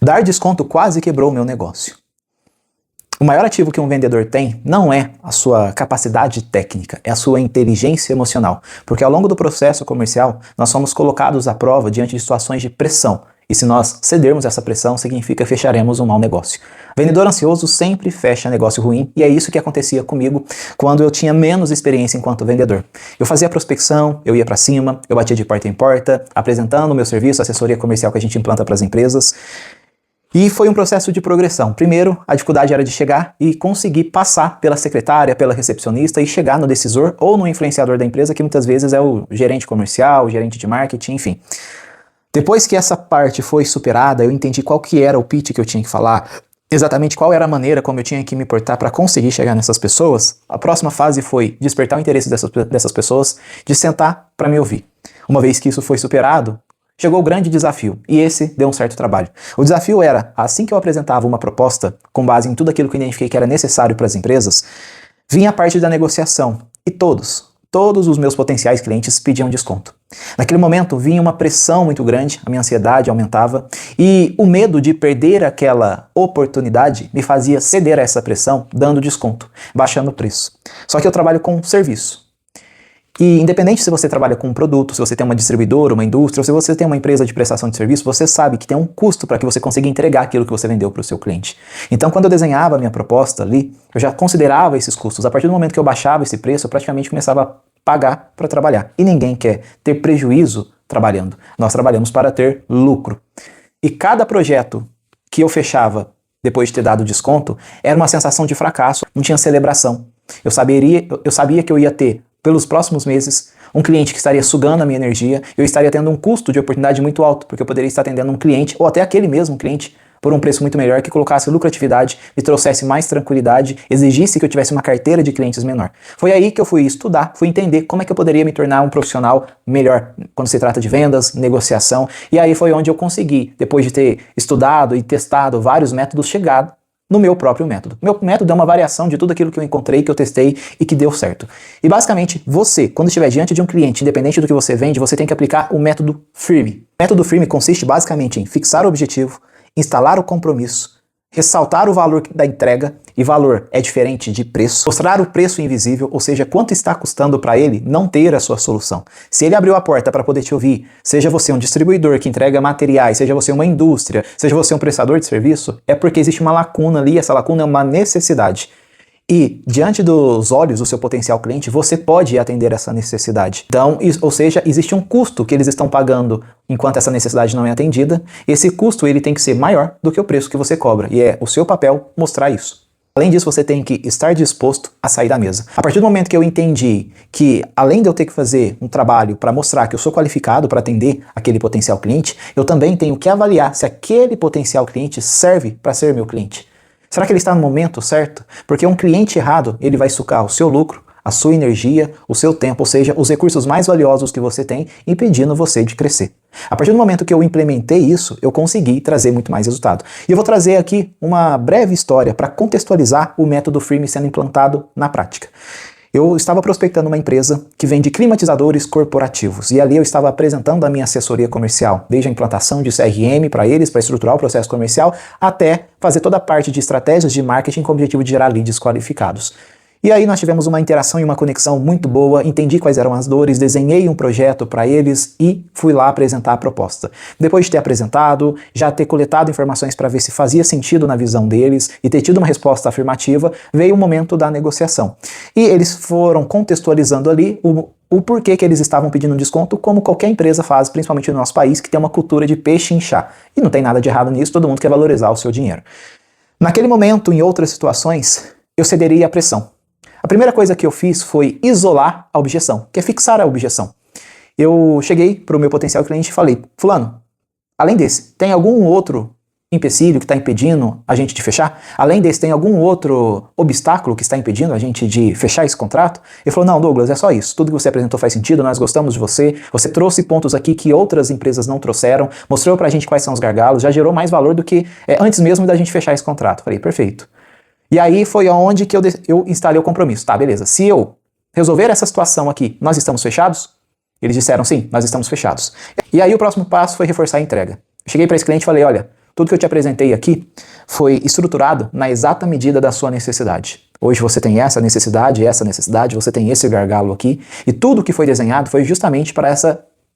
Dar desconto quase quebrou o meu negócio. O maior ativo que um vendedor tem não é a sua capacidade técnica, é a sua inteligência emocional. Porque ao longo do processo comercial, nós somos colocados à prova diante de situações de pressão. E se nós cedermos essa pressão, significa que fecharemos um mau negócio. Vendedor ansioso sempre fecha negócio ruim, e é isso que acontecia comigo quando eu tinha menos experiência enquanto vendedor. Eu fazia prospecção, eu ia para cima, eu batia de porta em porta, apresentando o meu serviço, a assessoria comercial que a gente implanta para as empresas. E foi um processo de progressão. Primeiro, a dificuldade era de chegar e conseguir passar pela secretária, pela recepcionista e chegar no decisor ou no influenciador da empresa, que muitas vezes é o gerente comercial, o gerente de marketing, enfim. Depois que essa parte foi superada, eu entendi qual que era o pitch que eu tinha que falar, exatamente qual era a maneira como eu tinha que me portar para conseguir chegar nessas pessoas. A próxima fase foi despertar o interesse dessas pessoas, de sentar para me ouvir. Uma vez que isso foi superado, chegou o grande desafio, e esse deu um certo trabalho. O desafio era, assim que eu apresentava uma proposta, com base em tudo aquilo que eu identifiquei que era necessário para as empresas, vinha a parte da negociação, e todos os meus potenciais clientes pediam desconto. Naquele momento vinha uma pressão muito grande, a minha ansiedade aumentava, e o medo de perder aquela oportunidade me fazia ceder a essa pressão, dando desconto, baixando o preço. Só que eu trabalho com serviço. E independente se você trabalha com um produto, se você tem uma distribuidora, uma indústria, ou se você tem uma empresa de prestação de serviço, você sabe que tem um custo para que você consiga entregar aquilo que você vendeu para o seu cliente. Então, quando eu desenhava a minha proposta ali, eu já considerava esses custos. A partir do momento que eu baixava esse preço, eu praticamente começava a pagar para trabalhar. E ninguém quer ter prejuízo trabalhando. Nós trabalhamos para ter lucro. E cada projeto que eu fechava depois de ter dado desconto, era uma sensação de fracasso, não tinha celebração. Eu sabia que eu ia ter pelos próximos meses, um cliente que estaria sugando a minha energia, eu estaria tendo um custo de oportunidade muito alto, porque eu poderia estar atendendo um cliente, ou até aquele mesmo cliente, por um preço muito melhor, que colocasse lucratividade, me trouxesse mais tranquilidade, exigisse que eu tivesse uma carteira de clientes menor. Foi aí que eu fui estudar, fui entender como é que eu poderia me tornar um profissional melhor quando se trata de vendas, negociação, e aí foi onde eu consegui, depois de ter estudado e testado vários métodos, chegar no meu próprio método. Meu método é uma variação de tudo aquilo que eu encontrei, que eu testei e que deu certo. E basicamente, você, quando estiver diante de um cliente, independente do que você vende, você tem que aplicar o método FIRM. O método FIRM consiste basicamente em fixar o objetivo, instalar o compromisso, ressaltar o valor da entrega, e valor é diferente de preço, mostrar o preço invisível, ou seja, quanto está custando para ele não ter a sua solução. Se ele abriu a porta para poder te ouvir, seja você um distribuidor que entrega materiais, seja você uma indústria, seja você um prestador de serviço, é porque existe uma lacuna ali, essa lacuna é uma necessidade. E, diante dos olhos do seu potencial cliente, você pode atender essa necessidade. Então, ou seja, existe um custo que eles estão pagando enquanto essa necessidade não é atendida. Esse custo ele tem que ser maior do que o preço que você cobra. E é o seu papel mostrar isso. Além disso, você tem que estar disposto a sair da mesa. A partir do momento que eu entendi que, além de eu ter que fazer um trabalho para mostrar que eu sou qualificado para atender aquele potencial cliente, eu também tenho que avaliar se aquele potencial cliente serve para ser meu cliente. Será que ele está no momento certo? Porque um cliente errado, ele vai sucar o seu lucro, a sua energia, o seu tempo, ou seja, os recursos mais valiosos que você tem, impedindo você de crescer. A partir do momento que eu implementei isso, eu consegui trazer muito mais resultado. E eu vou trazer aqui uma breve história para contextualizar o método FIRM sendo implantado na prática. Eu estava prospectando uma empresa que vende climatizadores corporativos e ali eu estava apresentando a minha assessoria comercial, desde a implantação de CRM para eles, para estruturar o processo comercial, até fazer toda a parte de estratégias de marketing com o objetivo de gerar leads qualificados. E aí nós tivemos uma interação e uma conexão muito boa, entendi quais eram as dores, desenhei um projeto para eles e fui lá apresentar a proposta. Depois de ter apresentado, já ter coletado informações para ver se fazia sentido na visão deles e ter tido uma resposta afirmativa, veio o momento da negociação. E eles foram contextualizando ali o porquê que eles estavam pedindo desconto, como qualquer empresa faz, principalmente no nosso país, que tem uma cultura de peixe em chá. E não tem nada de errado nisso, todo mundo quer valorizar o seu dinheiro. Naquele momento, em outras situações, eu cederia à pressão. A primeira coisa que eu fiz foi isolar a objeção, que é fixar a objeção. Eu cheguei para o meu potencial cliente e falei, fulano, além desse, tem algum outro empecilho que está impedindo a gente de fechar? Além desse, tem algum outro obstáculo que está impedindo a gente de fechar esse contrato? Ele falou, não, Douglas, é só isso. Tudo que você apresentou faz sentido, nós gostamos de você. Você trouxe pontos aqui que outras empresas não trouxeram, mostrou para a gente quais são os gargalos, já gerou mais valor do que antes mesmo da gente fechar esse contrato. Falei, perfeito. E aí foi onde que eu instalei o compromisso. Tá, beleza. Se eu resolver essa situação aqui, nós estamos fechados? Eles disseram sim, nós estamos fechados. E aí o próximo passo foi reforçar a entrega. Eu cheguei para esse cliente e falei, olha, Tudo que eu te apresentei aqui foi estruturado na exata medida da sua necessidade. Hoje você tem essa necessidade, você tem esse gargalo aqui, e tudo que foi desenhado foi justamente para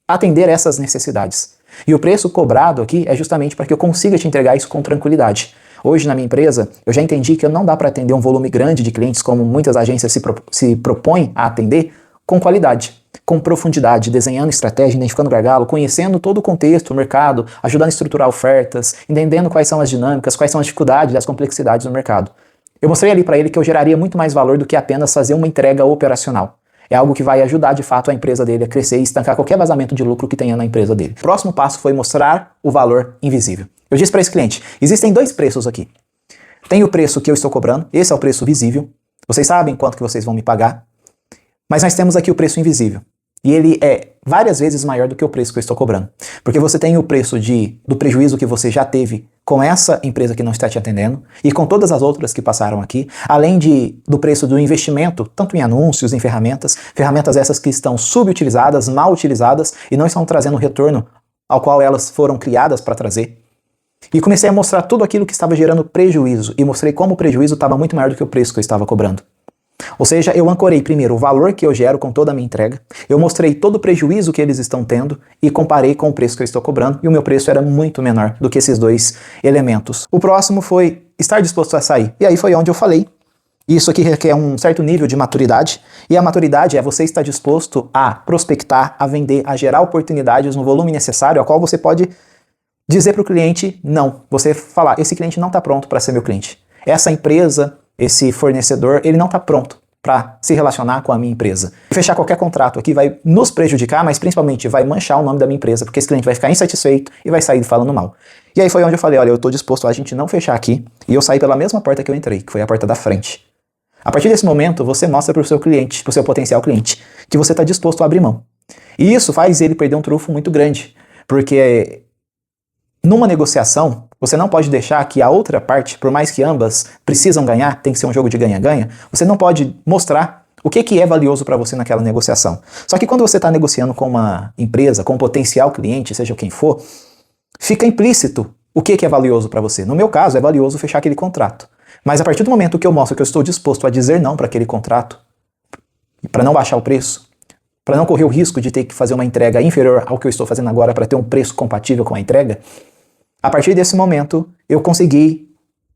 atender essas necessidades. E o preço cobrado aqui é justamente para que eu consiga te entregar isso com tranquilidade. Hoje na minha empresa, eu já entendi que não dá para atender um volume grande de clientes como muitas agências se propõem a atender com qualidade, com profundidade, desenhando estratégia, identificando gargalo, conhecendo todo o contexto, o mercado, ajudando a estruturar ofertas, entendendo quais são as dinâmicas, quais são as dificuldades, as complexidades do mercado. Eu mostrei ali para ele que eu geraria muito mais valor do que apenas fazer uma entrega operacional. É algo que vai ajudar de fato a empresa dele a crescer e estancar qualquer vazamento de lucro que tenha na empresa dele. O próximo passo foi mostrar o valor invisível. Eu disse para esse cliente, existem 2 preços aqui. Tem o preço que eu estou cobrando, esse é o preço visível. Vocês sabem quanto que vocês vão me pagar. Mas nós temos aqui o preço invisível. E ele é várias vezes maior do que o preço que eu estou cobrando. Porque você tem o preço do prejuízo que você já teve com essa empresa que não está te atendendo e com todas as outras que passaram aqui, além do preço do investimento, tanto em anúncios, em ferramentas essas que estão subutilizadas, mal utilizadas e não estão trazendo o retorno ao qual elas foram criadas para trazer. E comecei a mostrar tudo aquilo que estava gerando prejuízo e mostrei como o prejuízo estava muito maior do que o preço que eu estava cobrando. Ou seja, eu ancorei primeiro o valor que eu gero com toda a minha entrega, eu mostrei todo o prejuízo que eles estão tendo e comparei com o preço que eu estou cobrando e o meu preço era muito menor do que esses 2 elementos. O próximo foi estar disposto a sair. E aí foi onde eu falei, isso aqui requer um certo nível de maturidade e a maturidade é você estar disposto a prospectar, a vender, a gerar oportunidades no volume necessário, ao qual você pode dizer para o cliente não. Você falar, esse cliente não está pronto para ser meu cliente. Essa empresa, esse fornecedor, ele não está pronto para se relacionar com a minha empresa. Fechar qualquer contrato aqui vai nos prejudicar, mas principalmente vai manchar o nome da minha empresa, porque esse cliente vai ficar insatisfeito e vai sair falando mal. E aí foi onde eu falei, olha, eu estou disposto a gente não fechar aqui, e eu saí pela mesma porta que eu entrei, que foi a porta da frente. A partir desse momento, você mostra para o seu cliente, para o seu potencial cliente, que você está disposto a abrir mão. E isso faz ele perder um trunfo muito grande, porque numa negociação, você não pode deixar que a outra parte, por mais que ambas precisam ganhar, tem que ser um jogo de ganha-ganha, você não pode mostrar o que é valioso para você naquela negociação. Só que quando você está negociando com uma empresa, com um potencial cliente, seja quem for, fica implícito o que é valioso para você. No meu caso, é valioso fechar aquele contrato. Mas a partir do momento que eu mostro que eu estou disposto a dizer não para aquele contrato, para não baixar o preço, para não correr o risco de ter que fazer uma entrega inferior ao que eu estou fazendo agora para ter um preço compatível com a entrega, a partir desse momento, eu consegui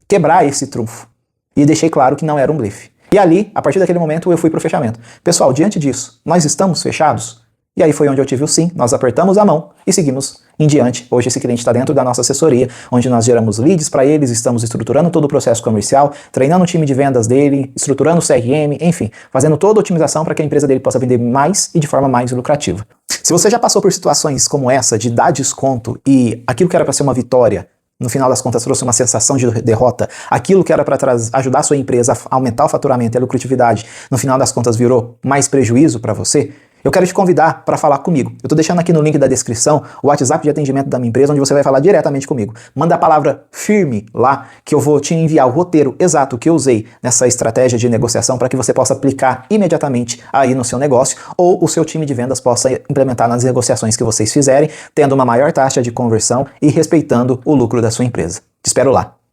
quebrar esse trunfo e deixei claro que não era um blefe. E ali, a partir daquele momento, eu fui para o fechamento. Pessoal, diante disso, nós estamos fechados? E aí foi onde eu tive o sim, nós apertamos a mão e seguimos em diante. Hoje esse cliente está dentro da nossa assessoria, onde nós geramos leads para eles, estamos estruturando todo o processo comercial, treinando o time de vendas dele, estruturando o CRM, enfim, fazendo toda a otimização para que a empresa dele possa vender mais e de forma mais lucrativa. Se você já passou por situações como essa, de dar desconto e aquilo que era para ser uma vitória, no final das contas trouxe uma sensação de derrota, aquilo que era para ajudar a sua empresa a aumentar o faturamento e a lucratividade, no final das contas virou mais prejuízo para você, eu quero te convidar para falar comigo. Eu estou deixando aqui no link da descrição o WhatsApp de atendimento da minha empresa, onde você vai falar diretamente comigo. Manda a palavra firme lá, que eu vou te enviar o roteiro exato que eu usei nessa estratégia de negociação para que você possa aplicar imediatamente aí no seu negócio ou o seu time de vendas possa implementar nas negociações que vocês fizerem, tendo uma maior taxa de conversão e respeitando o lucro da sua empresa. Te espero lá.